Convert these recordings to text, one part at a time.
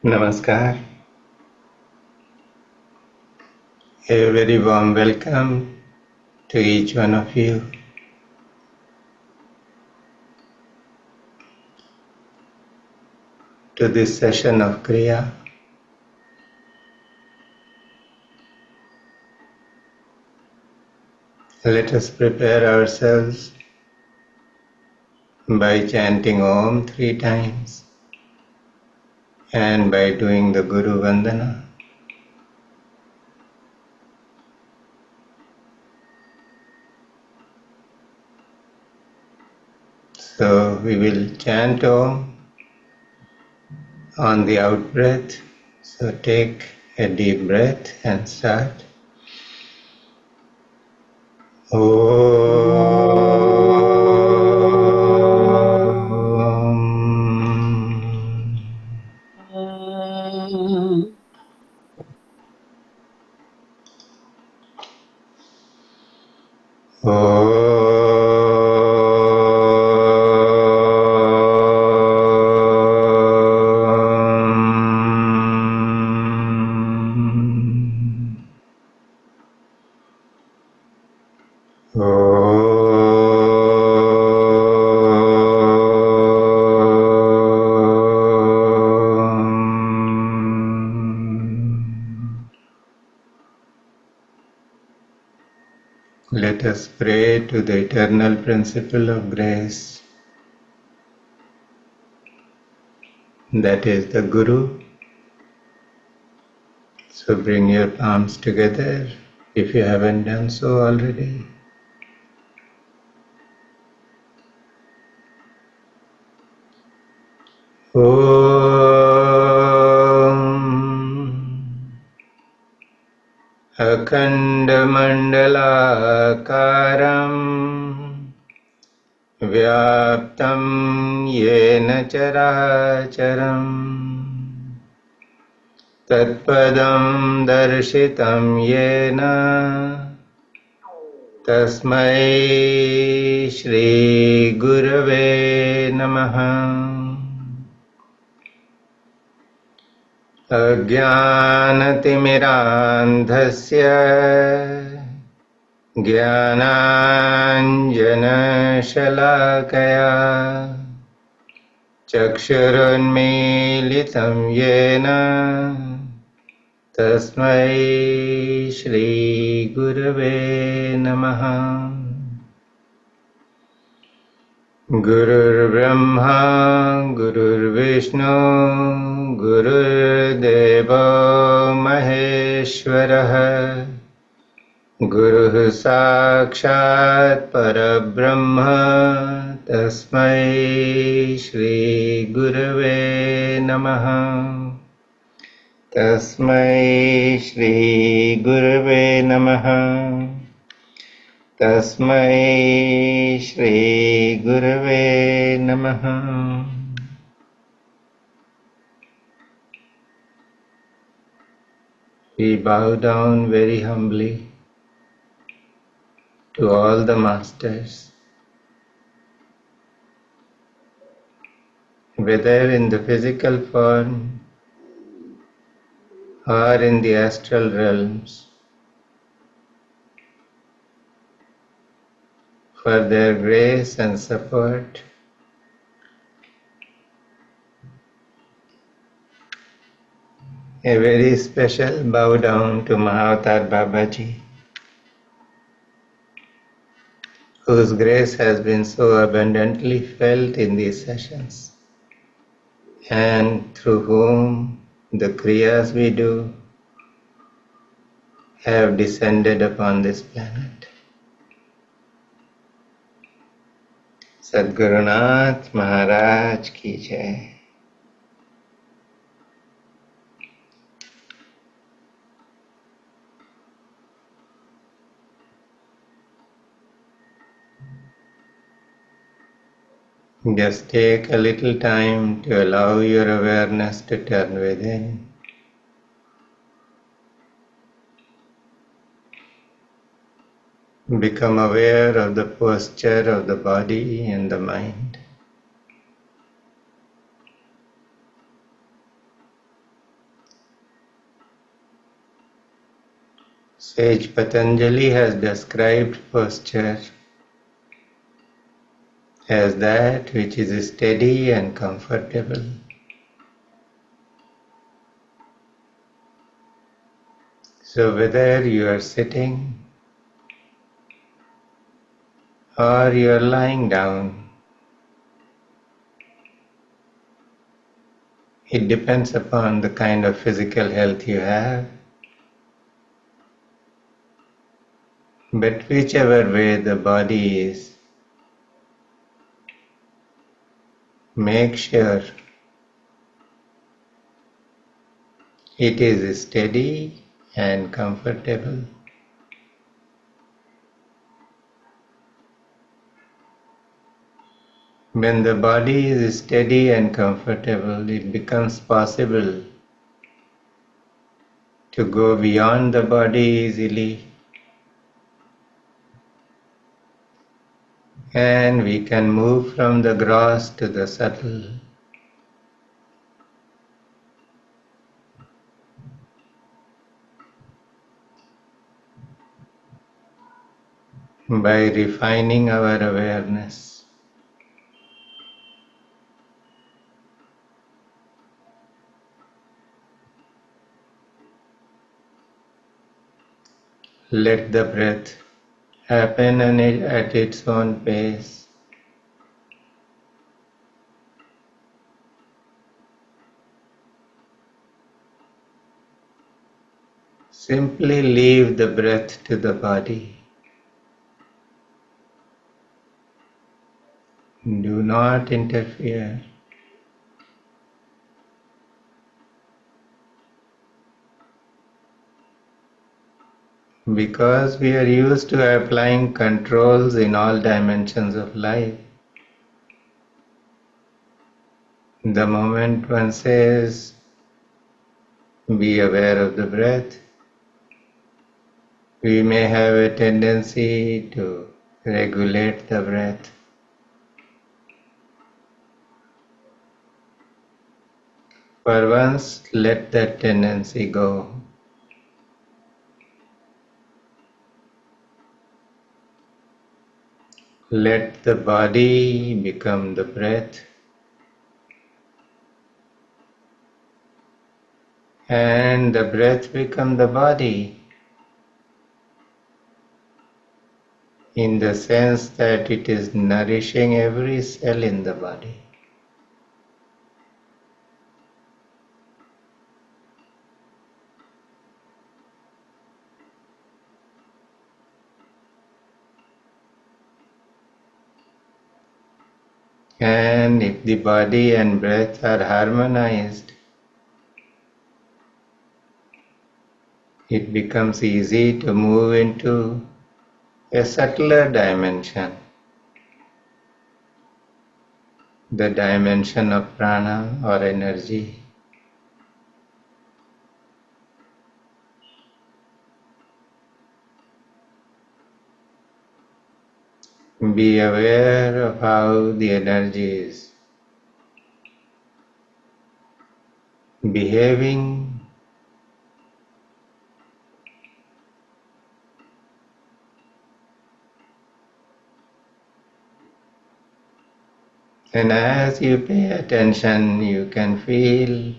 Namaskar. A very warm welcome to each one of you. To this session of Kriya. Let us prepare ourselves by chanting Om 3 times and by doing the Guru Vandana. So we will chant Om on the out breath. So take a deep breath and start. Let us pray to the eternal principle of grace, that is the Guru. So bring your palms together if you haven't done so already. Om Akhandamandalakaram Vyaptam Yena Characharam Tatpadam Darshitam Yena Tasmai Shri Gurave Namaha. Ajnanatimirandhasya Jnananjanashalakaya Chakshurunmilitam Yena Tasmai Shri Gurave Namaha. Gurur Brahma, Gurur Vishnu, Gurur Deva Maheshwaraha, Guru Sakshat Parabrahma, Tasmai Shri Gurave Namaha. Tasmai Shri Gurave Namaha. Tasmai Shri Gurave Namaha. We bow down very humbly to all the masters, whether in the physical form or in the astral realms, for their grace and support. A very special bow down to Mahavatar Babaji, whose grace has been so abundantly felt in these sessions, and through whom the Kriyas we do have descended upon this planet. Sadgurunath Maharaj Ki Jai. Just take a little time to allow your awareness to turn within. Become aware of the posture of the body and the mind. Sage Patanjali has described posture as that which is steady and comfortable. So whether you are sitting or you are lying down, it depends upon the kind of physical health you have. But whichever way the body is, make sure it is steady and comfortable. When the body is steady and comfortable, it becomes possible to go beyond the body easily, and we can move from the gross to the subtle. By refining our awareness. Let the breath happen at its own pace. Simply leave the breath to the body. Do not interfere. Because we are used to applying controls in all dimensions of life, the moment one says, be aware of the breath, we may have a tendency to regulate the breath. For once, let that tendency go. Let the body become the breath, and the breath become the body, in the sense that it is nourishing every cell in the body. And if the body and breath are harmonized, it becomes easy to move into a subtler dimension, the dimension of prana or energy. Be aware of how the energy is behaving, and as you pay attention, you can feel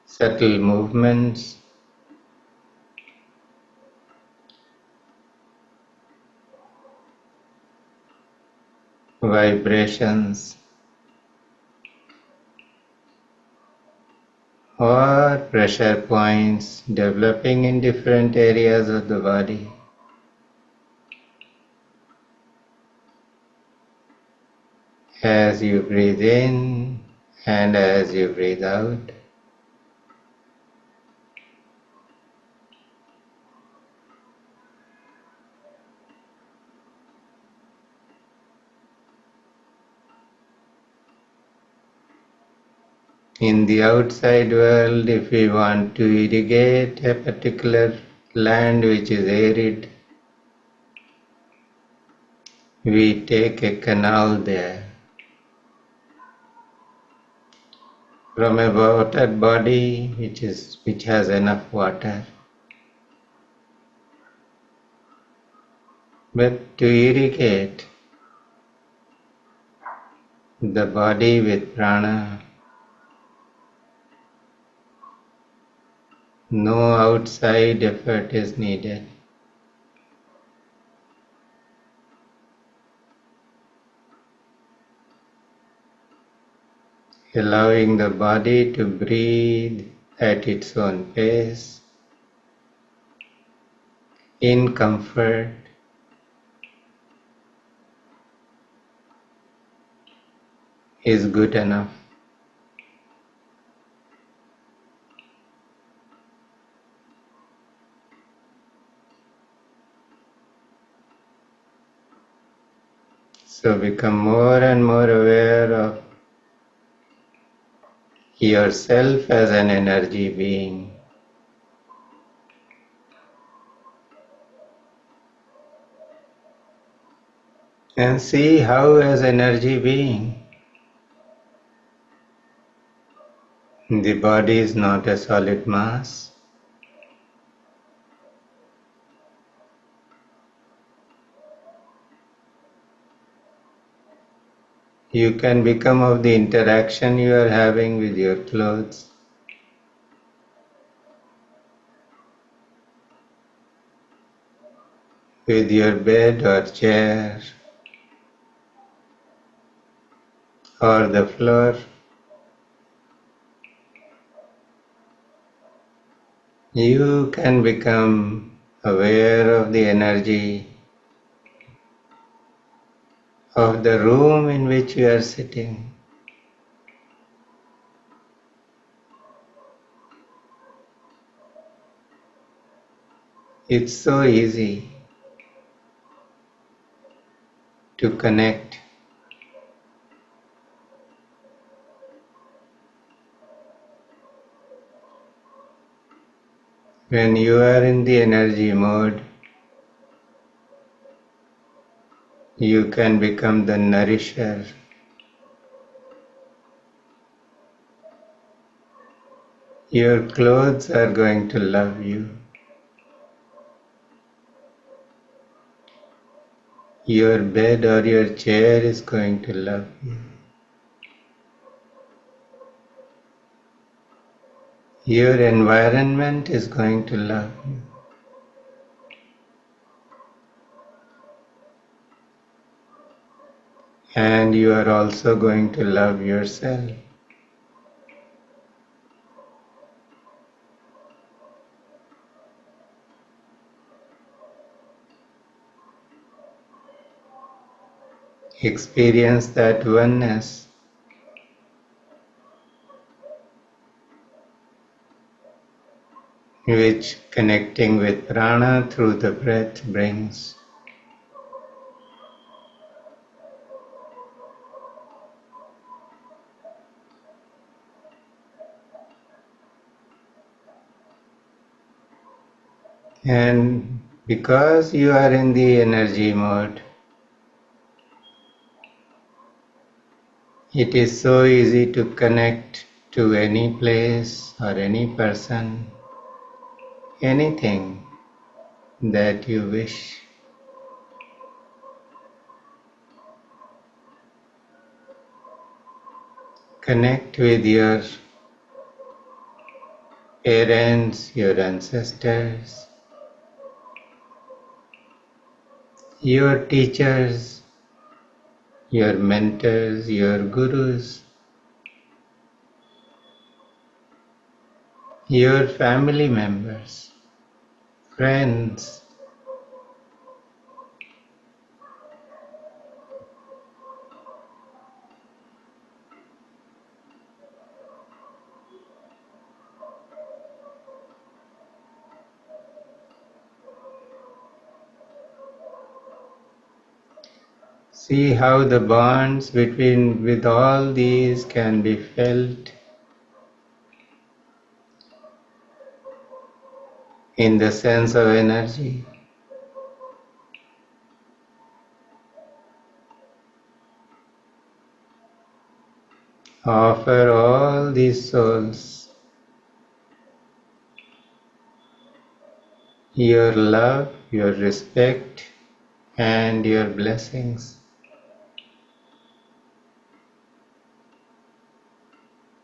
subtle movements, vibrations, or pressure points developing in different areas of the body. As you breathe in and as you breathe out, in the outside world, if we want to irrigate a particular land which is arid, we take a canal there from a water body which has enough water. but to irrigate the body with prana. No outside effort is needed. Allowing the body to breathe at its own pace, in comfort, is good enough. So become more and more aware of yourself as an energy being. And see how, as energy being, the body is not a solid mass. You can become of the interaction you are having with your clothes, with your bed or chair, or the floor. You can become aware of the energy of the room in which you are sitting. It's so easy to connect. When you are in the energy mode, you can become the nourisher. Your clothes are going to love you. Your bed or your chair is going to love you. Your environment is going to love you. And you are also going to love yourself. Experience that oneness, which connecting with prana through the breath brings. And because you are in the energy mode, it is so easy to connect to any place or any person, anything that you wish. Connect with your parents, your ancestors, your teachers, your mentors, your gurus, your family members, friends. See how the bonds with all these can be felt in the sense of energy. Offer all these souls your love, your respect, and your blessings.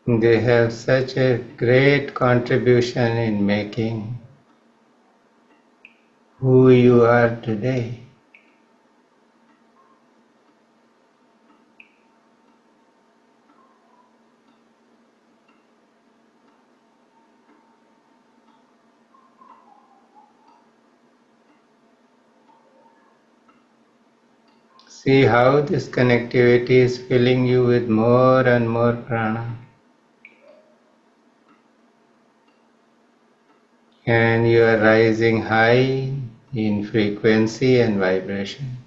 They have such a great contribution in making who you are today. See how this connectivity is filling you with more and more prana. And you are rising high in frequency and vibration.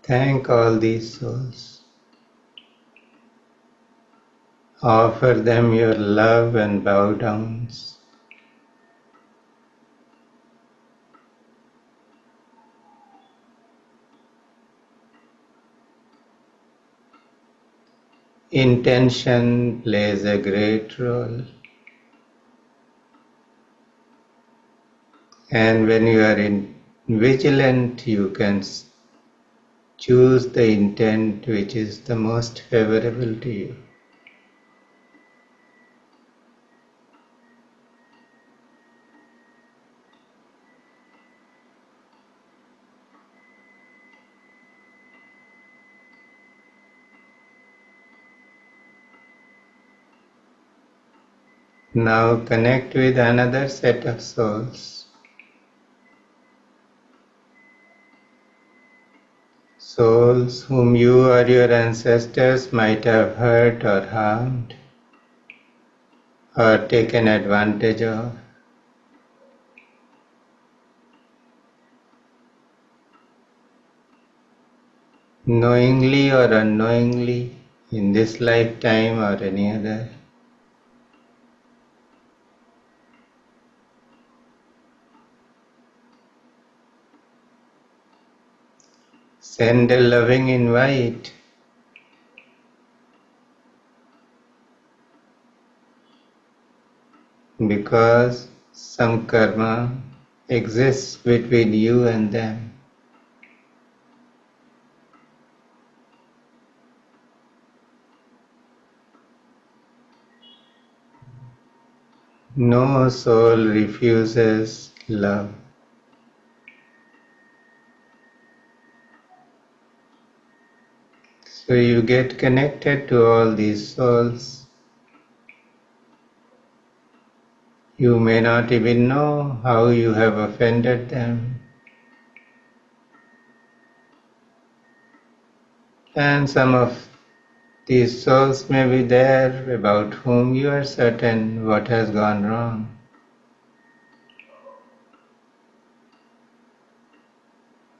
Thank all these souls. Offer them your love and bow downs. Intention plays a great role. And when you are vigilant, you can choose the intent which is the most favorable to you. Now connect with another set of souls. Souls whom you or your ancestors might have hurt or harmed or taken advantage of. Knowingly or unknowingly, in this lifetime or any other. Send a loving invite. Because some karma exists between you and them. No soul refuses love. So you get connected to all these souls. You may not even know how you have offended them. And some of these souls may be there about whom you are certain what has gone wrong.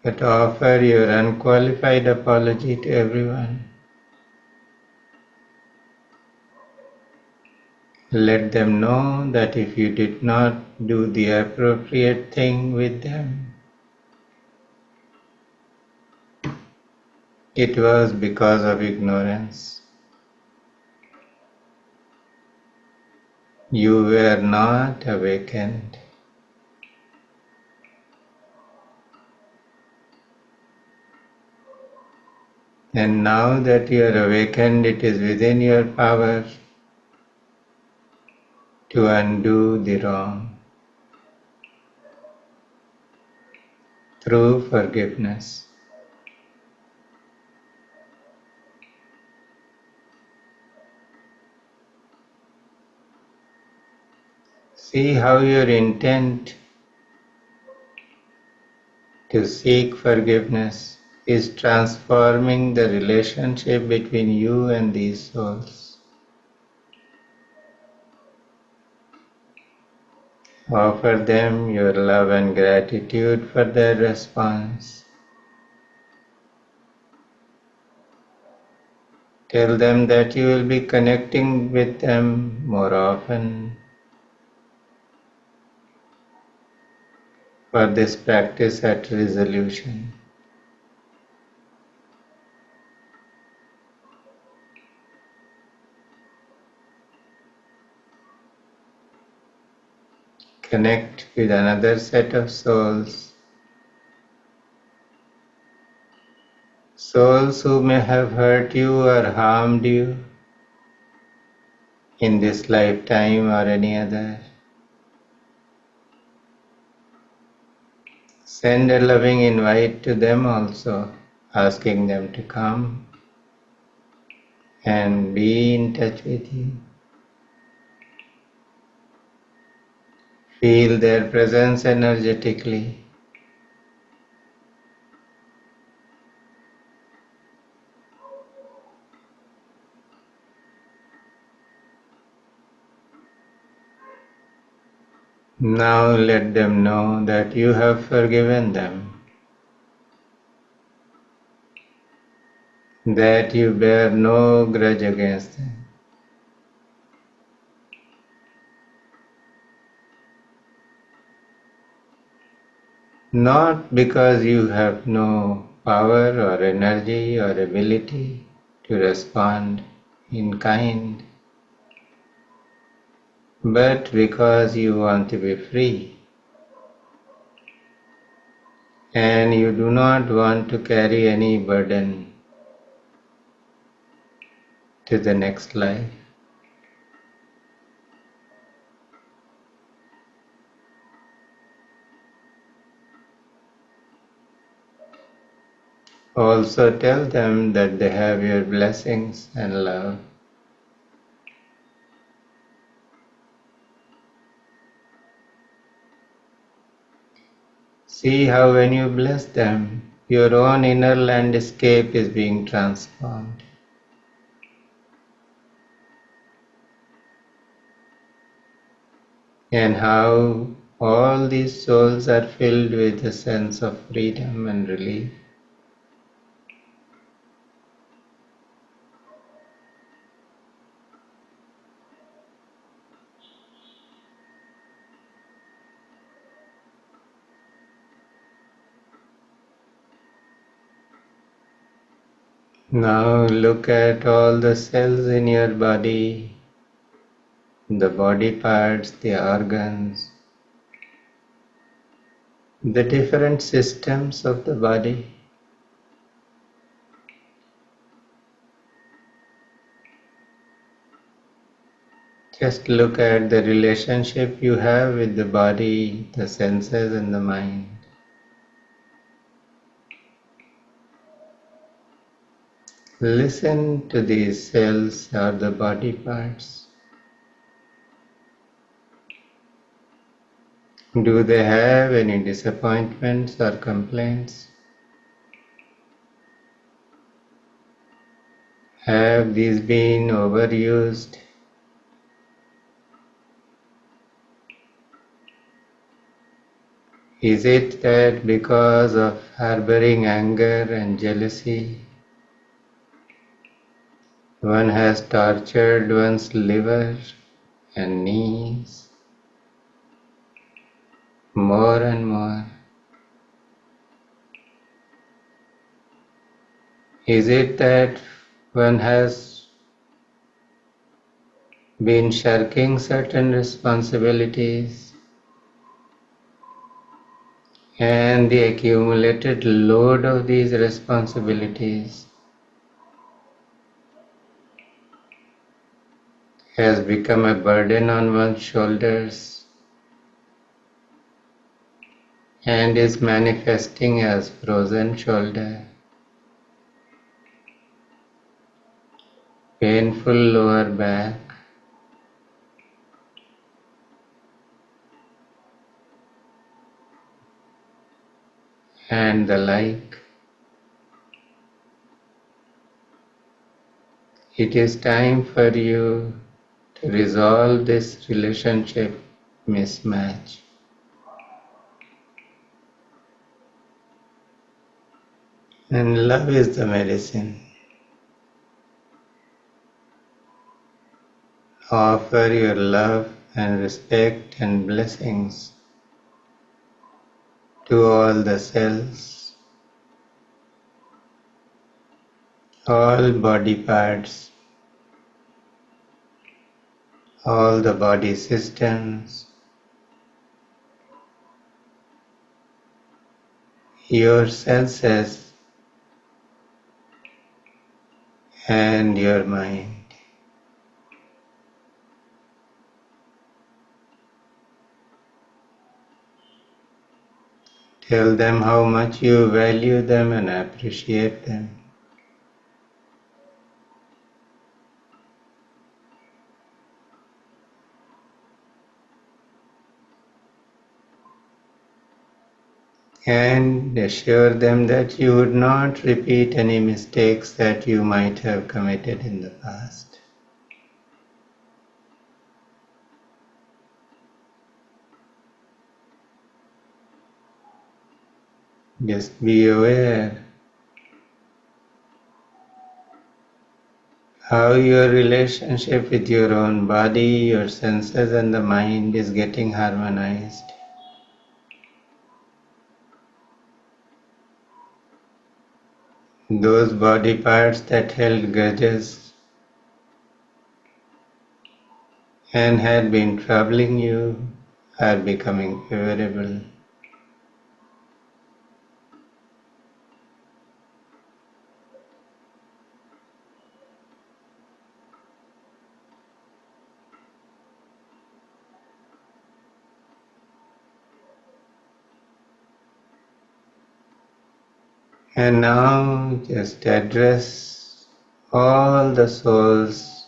But offer your unqualified apology to everyone. Let them know that if you did not do the appropriate thing with them, it was because of ignorance. You were not awakened. And now that you are awakened, it is within your power to undo the wrong through forgiveness. See how your intent to seek forgiveness is transforming the relationship between you and these souls. Offer them your love and gratitude for their response. Tell them that you will be connecting with them more often for this practice at resolution. connect with another set of souls. Souls who may have hurt you or harmed you in this lifetime or any other. Send a loving invite to them also, asking them to come and be in touch with you. Feel their presence energetically. Now let them know that you have forgiven them, that you bear no grudge against them. Not because you have no power or energy or ability to respond in kind, but because you want to be free and you do not want to carry any burden to the next life. Also tell them that they have your blessings and love. See how when you bless them, your own inner landscape is being transformed. And how all these souls are filled with a sense of freedom and relief. Now look at all the cells in your body, the body parts, the organs, the different systems of the body. Just look at the relationship you have with the body, the senses and the mind. Listen to these cells or the body parts. Do they have any disappointments or complaints? Have these been overused? Is it that because of harboring anger and jealousy, one has tortured one's liver and knees more and more? Is it that one has been shirking certain responsibilities and the accumulated load of these responsibilities has become a burden on one's shoulders and is manifesting as frozen shoulder, painful lower back, and the like. It is time for you to resolve this relationship mismatch. And love is the medicine. Offer your love and respect and blessings to all the cells, all body parts, all the body systems, your senses and your mind. Tell them how much you value them and appreciate them. And assure them that you would not repeat any mistakes that you might have committed in the past. Just be aware how your relationship with your own body, your senses and the mind is getting harmonized. Those body parts that held grudges and had been troubling you are becoming favorable. And now just address all the souls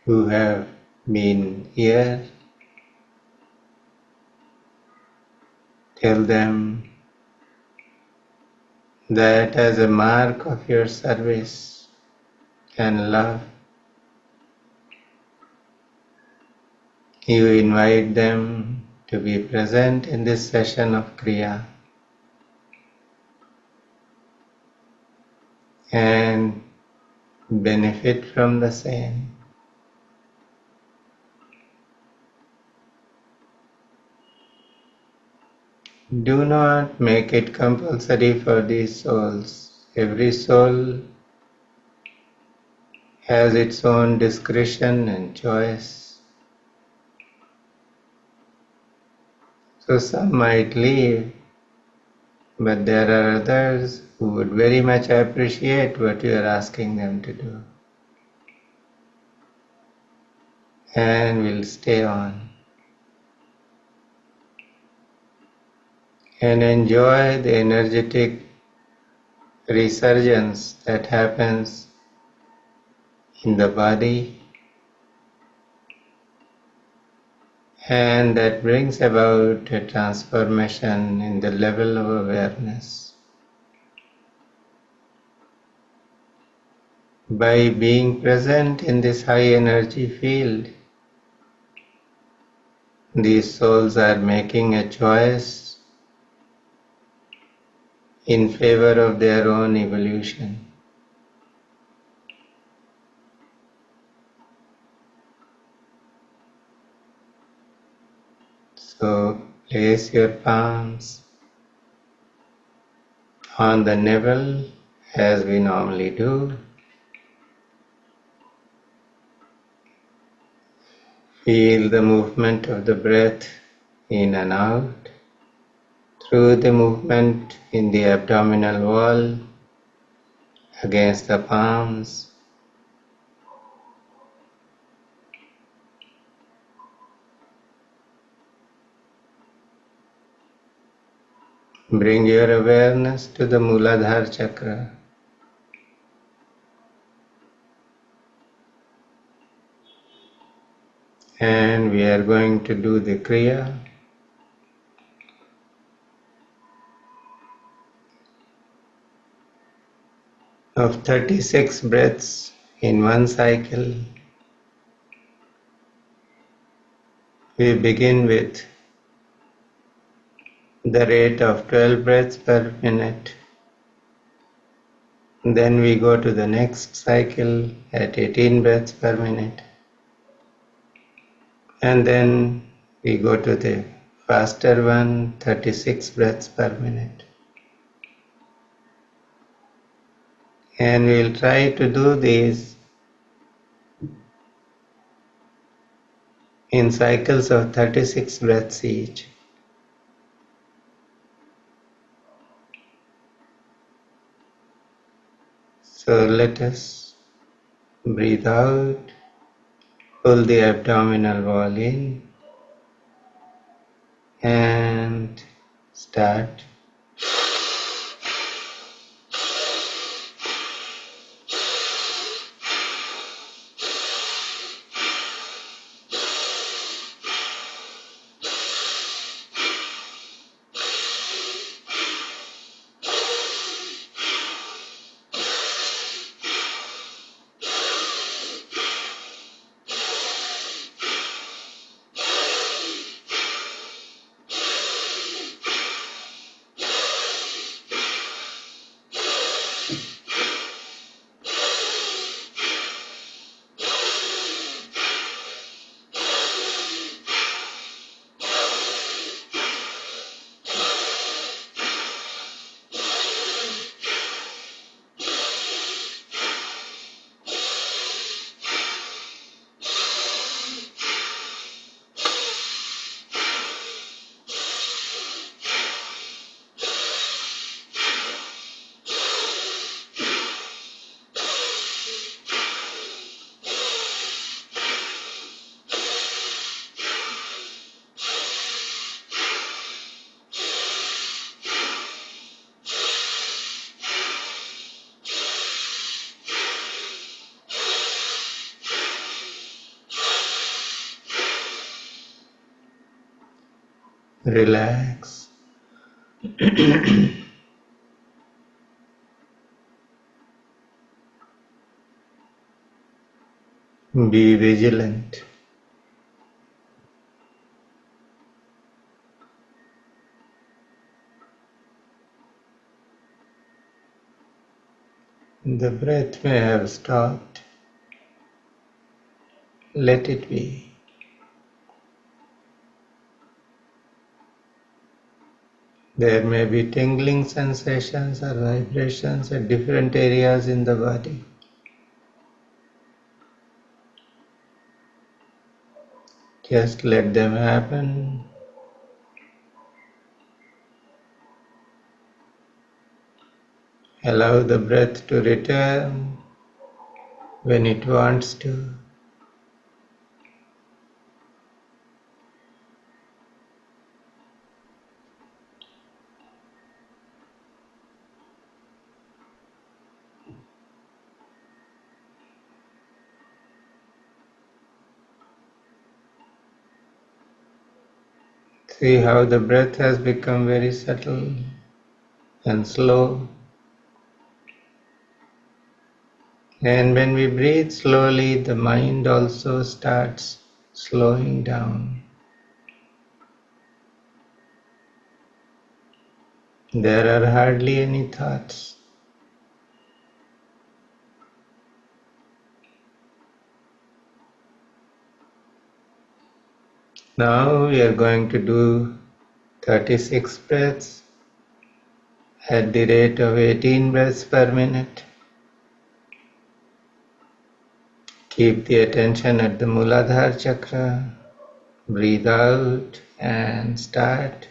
who have been here. Tell them that as a mark of your service and love, you invite them to be present in this session of Kriya and benefit from the same. Do not make it compulsory for these souls. Every soul has its own discretion and choice. So some might leave, but there are others who would very much appreciate what you are asking them to do and will stay on and enjoy the energetic resurgence that happens in the body and that brings about a transformation in the level of awareness. By being present in this high energy field, these souls are making a choice in favor of their own evolution. So place your palms on the navel as we normally do. Feel the movement of the breath in and out through the movement in the abdominal wall against the palms. Bring your awareness to the Muladhara chakra. And we are going to do the Kriya of 36 breaths in one cycle. We begin with the rate of 12 breaths per minute. Then we go to the next cycle at 18 breaths per minute. And then we go to the faster one, 36 breaths per minute. And we'll try to do these in cycles of 36 breaths each. So let us breathe out, pull the abdominal wall in, and start. Relax. Be vigilant. The breath may have stopped. Let it be. There may be tingling sensations or vibrations at different areas in the body. Just let them happen. Allow the breath to return when it wants to. See how the breath has become very subtle and slow. And when we breathe slowly, the mind also starts slowing down. There are hardly any thoughts. Now we are going to do 36 breaths at the rate of 18 breaths per minute. Keep the attention at the Muladhara chakra. Breathe out and start.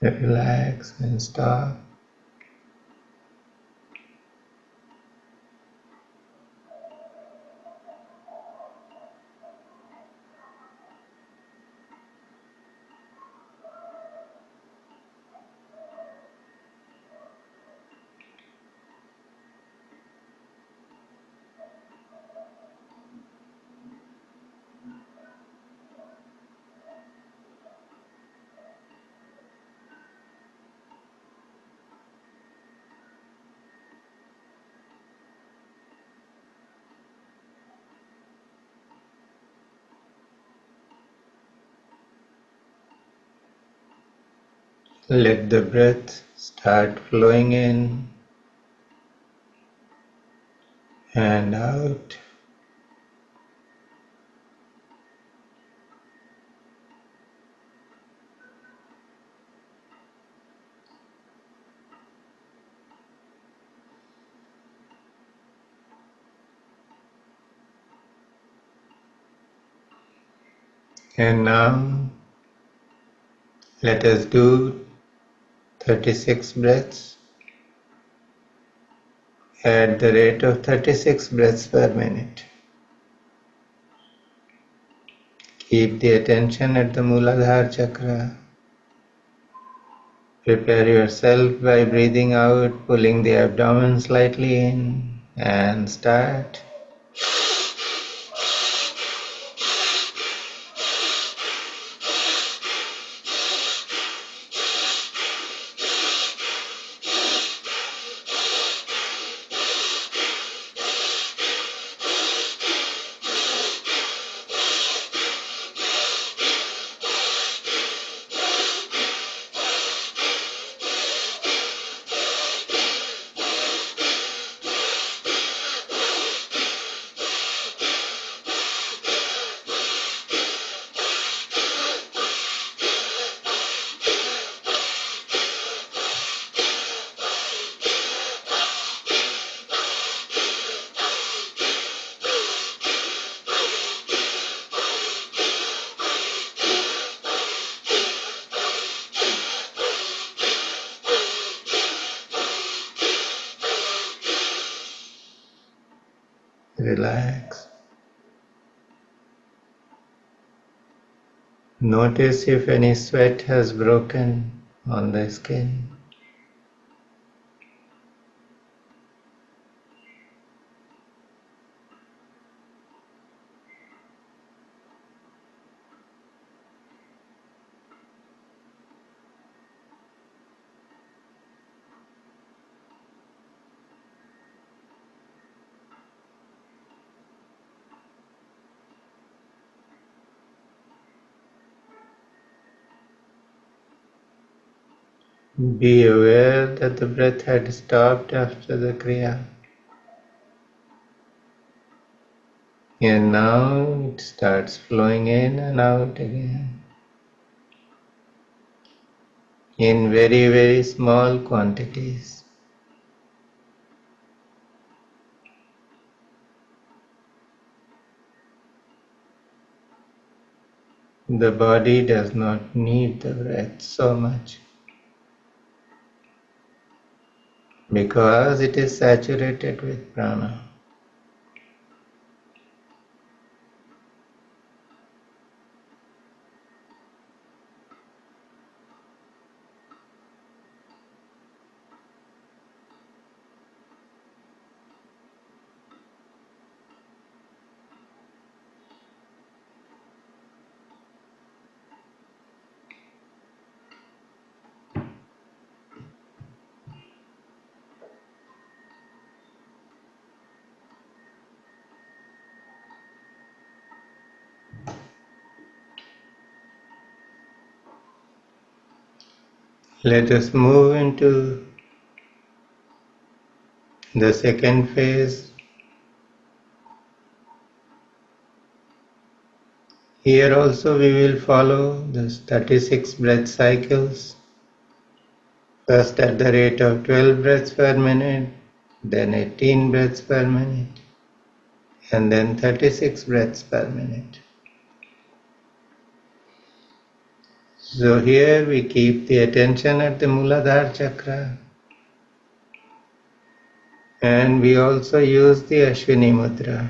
Relax and stop. Let the breath start flowing in and out. And now let us do 36 breaths at the rate of 36 breaths per minute. Keep the attention at the Muladhara chakra. Prepare yourself by breathing out, pulling the abdomen slightly in, and start. Relax. Notice if any sweat has broken on the skin. Be aware that the breath had stopped after the Kriya. And now it starts flowing in and out again. In very, very small quantities. The body does not need the breath so much because it is saturated with prana. Let us move into the second phase. Here also we will follow the 36 breath cycles. First at the rate of 12 breaths per minute, then 18 breaths per minute, and then 36 breaths per minute. So here we keep the attention at the Muladhara chakra, and we also use the Ashwini mudra.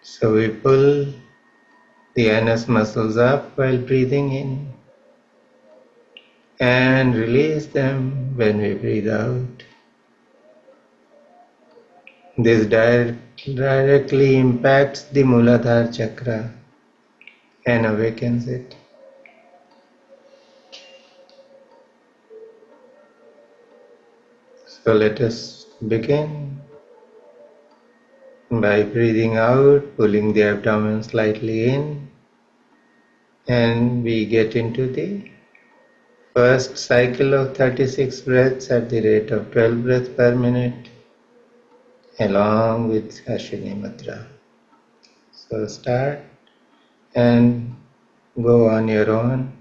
So we pull the anus muscles up while breathing in and release them when we breathe out. This directly impacts the Muladhara chakra and awakens it. So let us begin by breathing out, pulling the abdomen slightly in, and we get into the First cycle of 36 breaths at the rate of 12 breaths per minute along with Ashwini Mudra. So start and go on your own.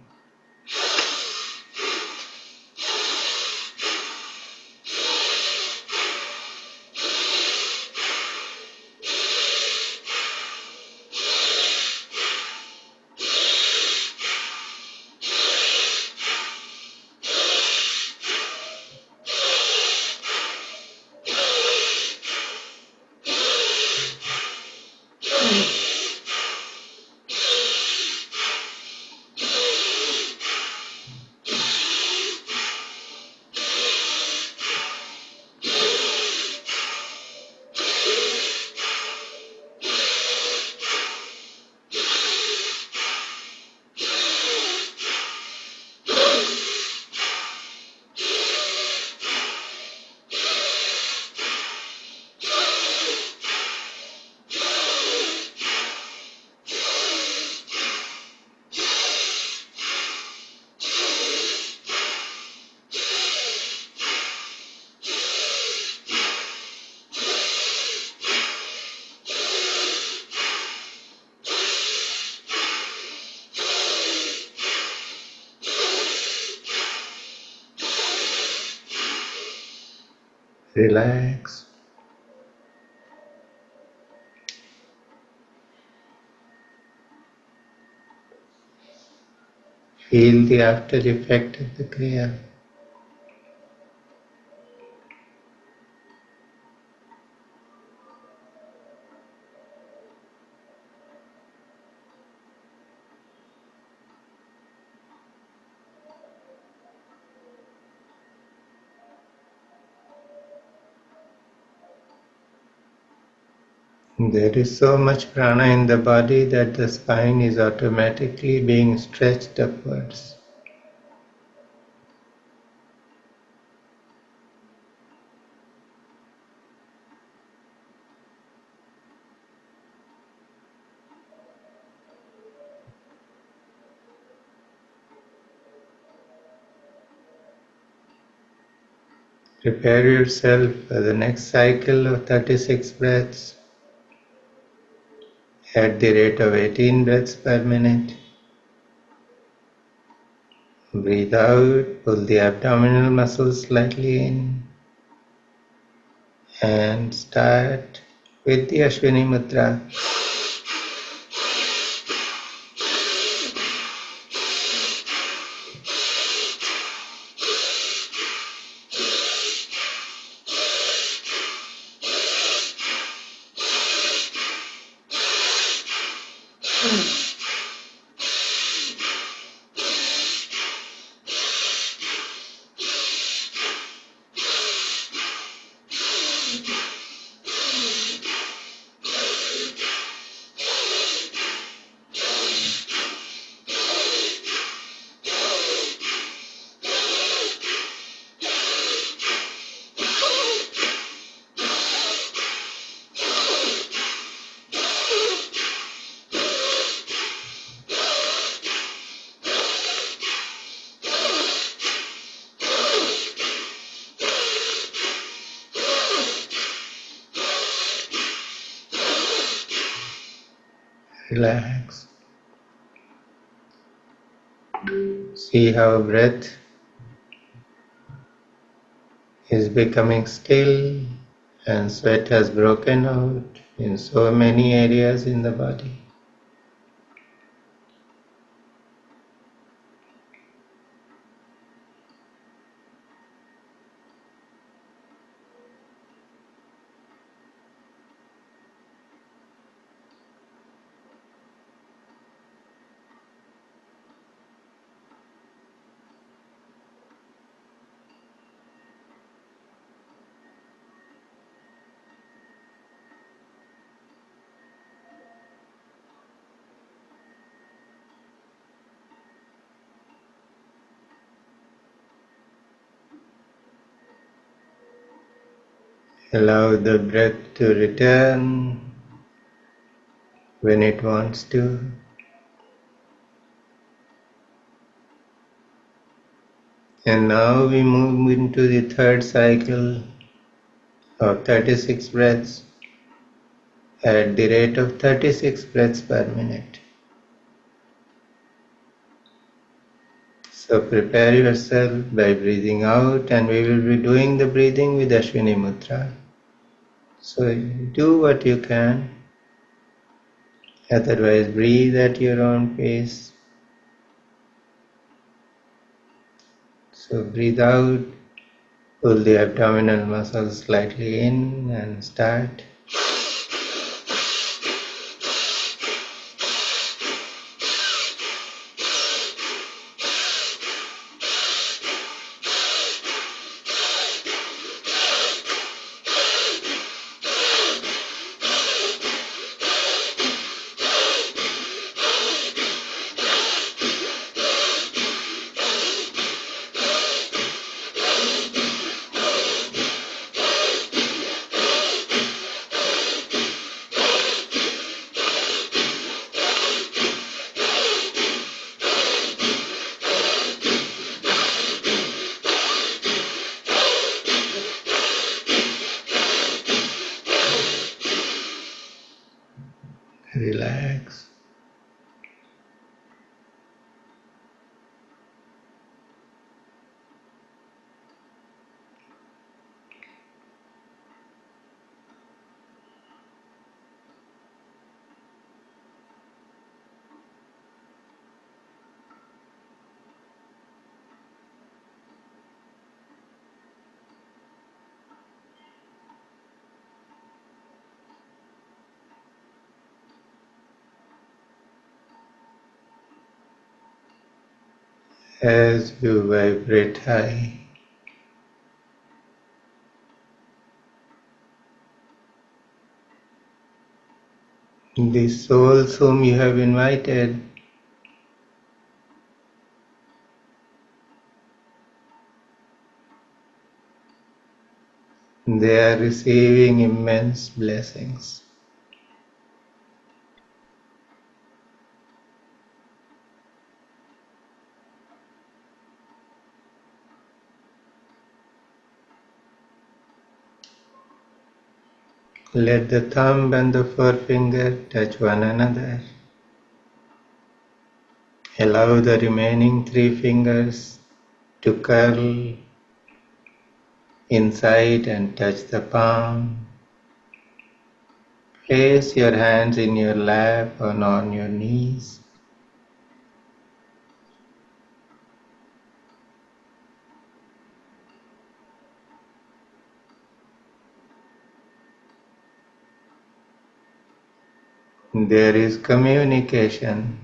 Relax. Feel the after effect of the Kriya. There is so much prana in the body that the spine is automatically being stretched upwards. Prepare yourself for the next cycle of 36 breaths at the rate of 18 breaths per minute. Breathe out, pull the abdominal muscles slightly in and start with the Ashwini Mudra. Relax. See how breath is becoming still and sweat has broken out in so many areas in the body. Allow the breath to return when it wants to. And now we move into the third cycle of 36 breaths at the rate of 36 breaths per minute. So prepare yourself by breathing out, and we will be doing the breathing with Ashwini Mudra. So do what you can, otherwise breathe at your own pace. So breathe out, pull the abdominal muscles slightly in and start. Relax. As you vibrate high, the souls whom you have invited, they are receiving immense blessings. Let the thumb and the forefinger touch one another. Allow the remaining three fingers to curl inside and touch the palm. Place your hands in your lap or on your knees. There is communication.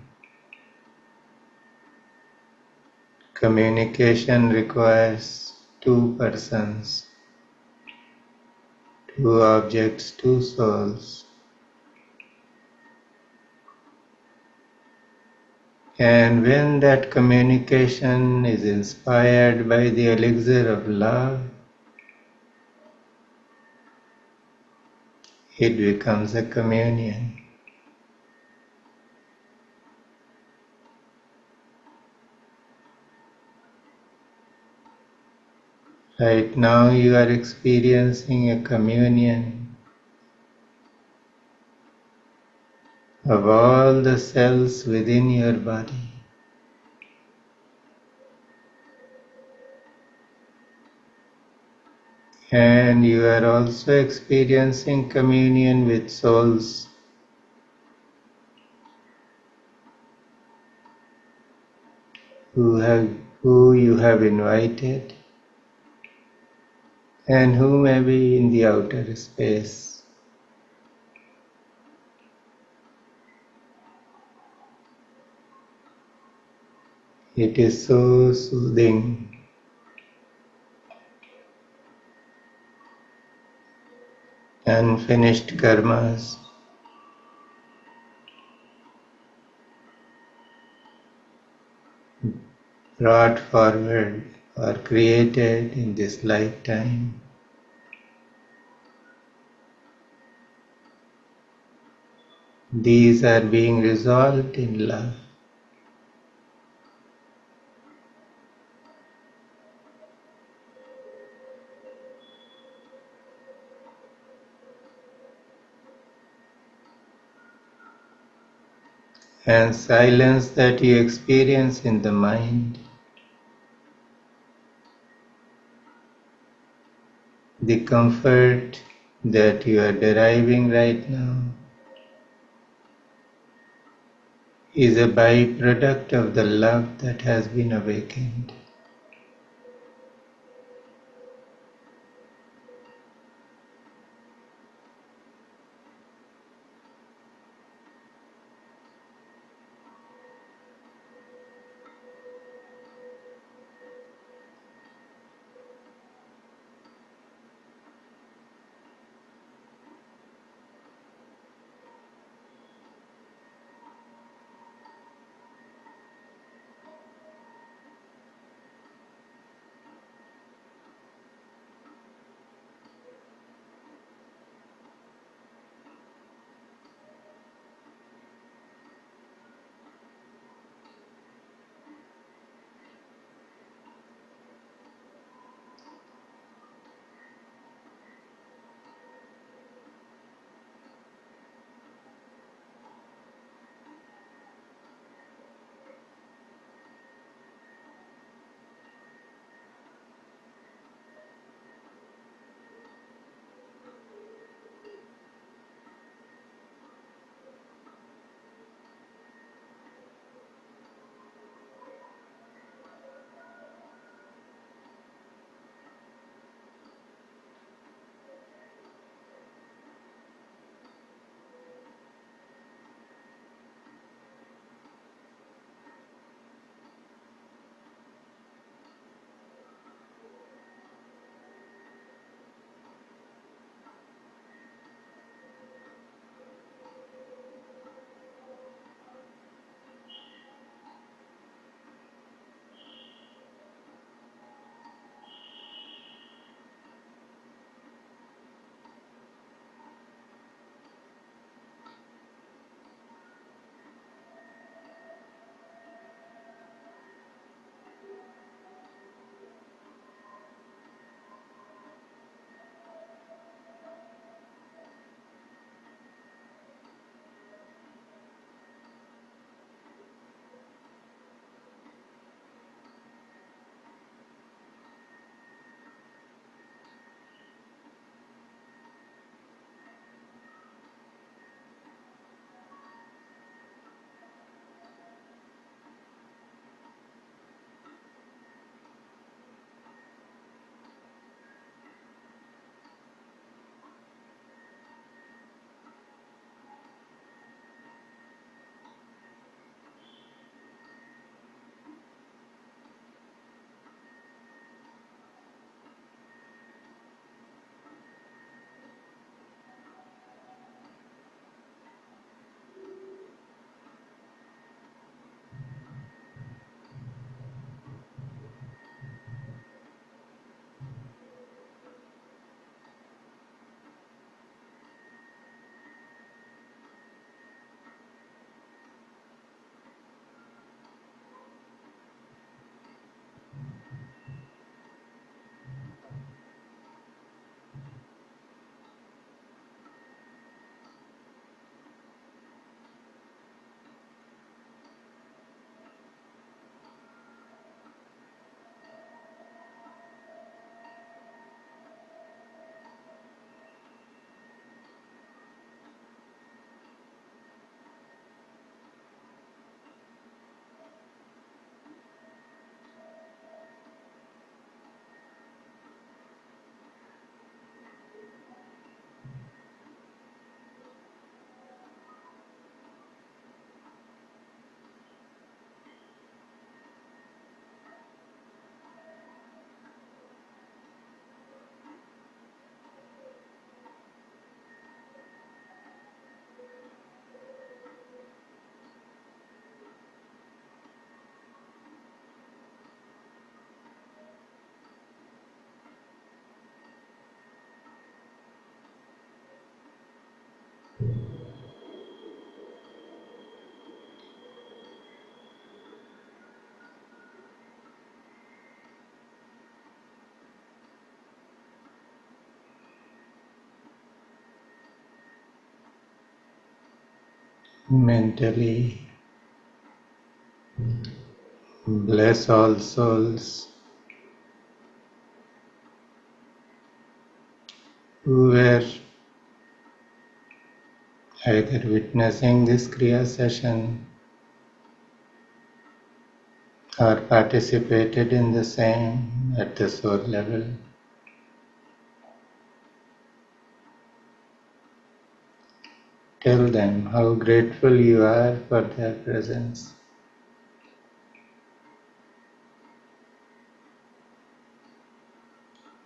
Communication requires two persons, two objects, two souls. And when that communication is inspired by the elixir of love, it becomes a communion. Right now you are experiencing a communion of all the cells within your body. And you are also experiencing communion with souls who you have invited and who may be in the outer space. It is so soothing. Unfinished karmas brought forward or created in this lifetime. These are being resolved in love. and silence that you experience in the mind, the comfort that you are deriving right now, is a byproduct of the love that has been awakened. Mentally, Bless all souls who were either witnessing this Kriya session or participated in the same at the soul level. Tell them how grateful you are for their presence.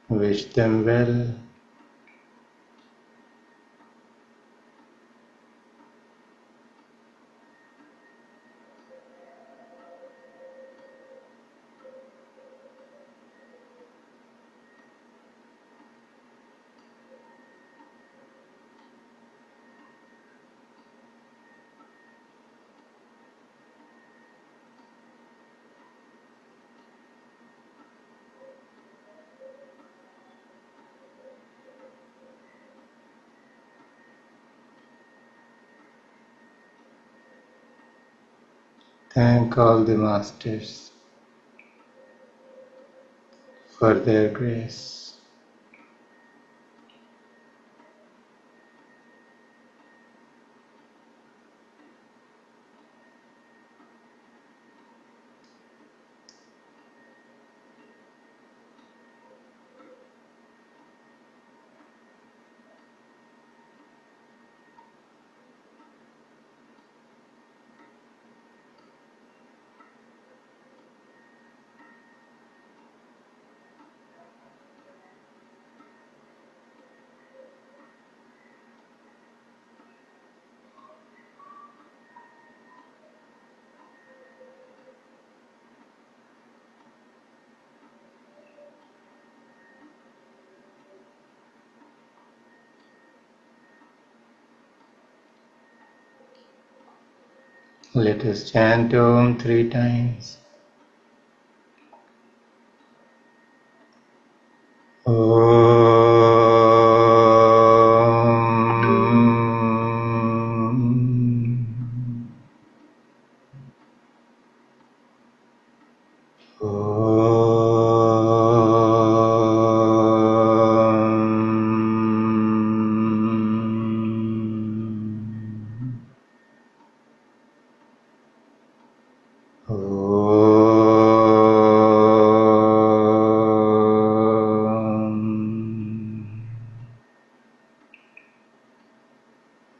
Wish them well. Thank all the masters for their grace. Let us chant Om 3 times.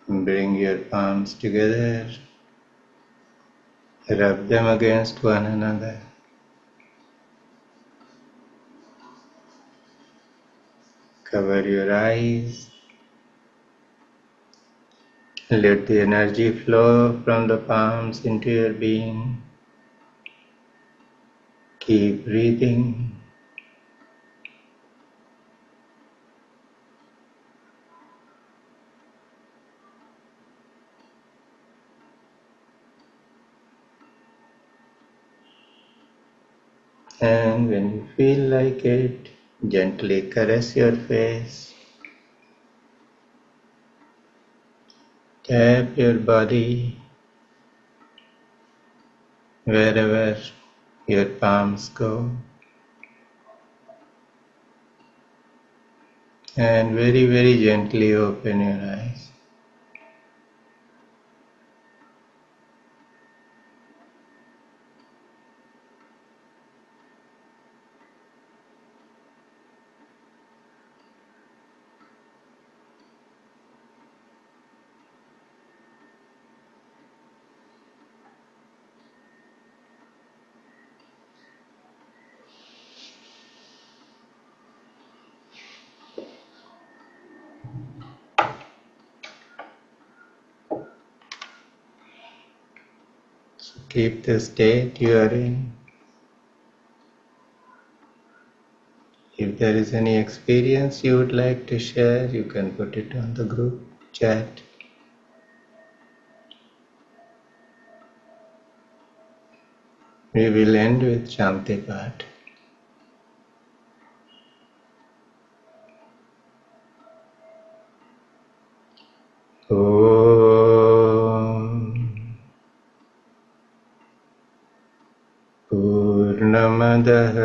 Bring your palms together, rub them against one another. Cover your eyes. Let the energy flow from the palms into your being. Keep breathing. And when you feel like it, gently caress your face. Tap your body wherever your palms go. And very, very gently open your eyes. So keep the state you are in. If there is any experience you would like to share, you can put it on the group chat. We will end with Shanti Path. Om पूर्णमदः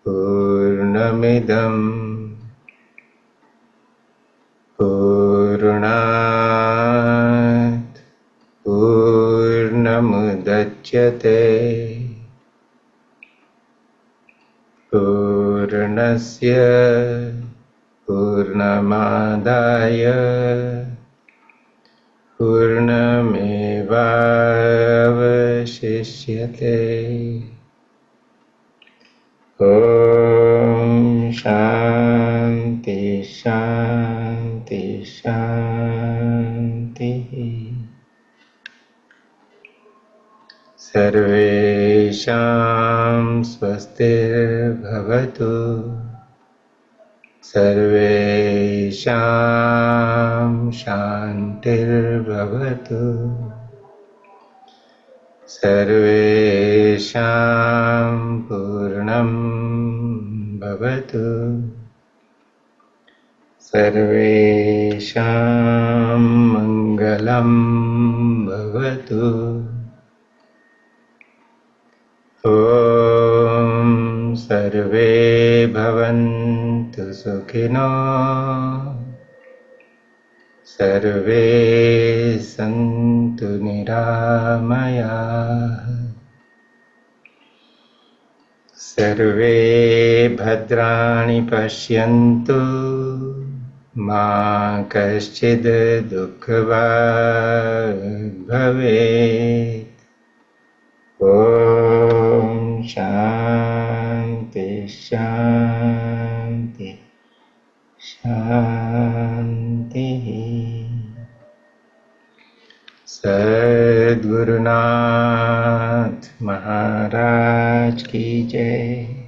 पूर्णमिदं पूर्णात् पूर्णमुदच्यते पूर्णस्य पूर्णमादाय पूर्णमेवावशिष्यते। ॐ शान्ति शान्ति शान्तिः। सर्वेषां स्वस्तिर्भवतु सर्वेषां शान्तिर्भवतु सर्वेषां पूर्णं भवतु सर्वेषां मङ्गलं भवतु। ॐ सर्वे भवन्तु सुखिनो सर्वे सन्तु निरामयाः सर्वे भद्राणि पश्यन्तु मा कश्चित् दुःखभाग् भवेत्। ॐ शान्ति शान्ति शान्तिः। सद्गुरुनाथ महाराज की जय।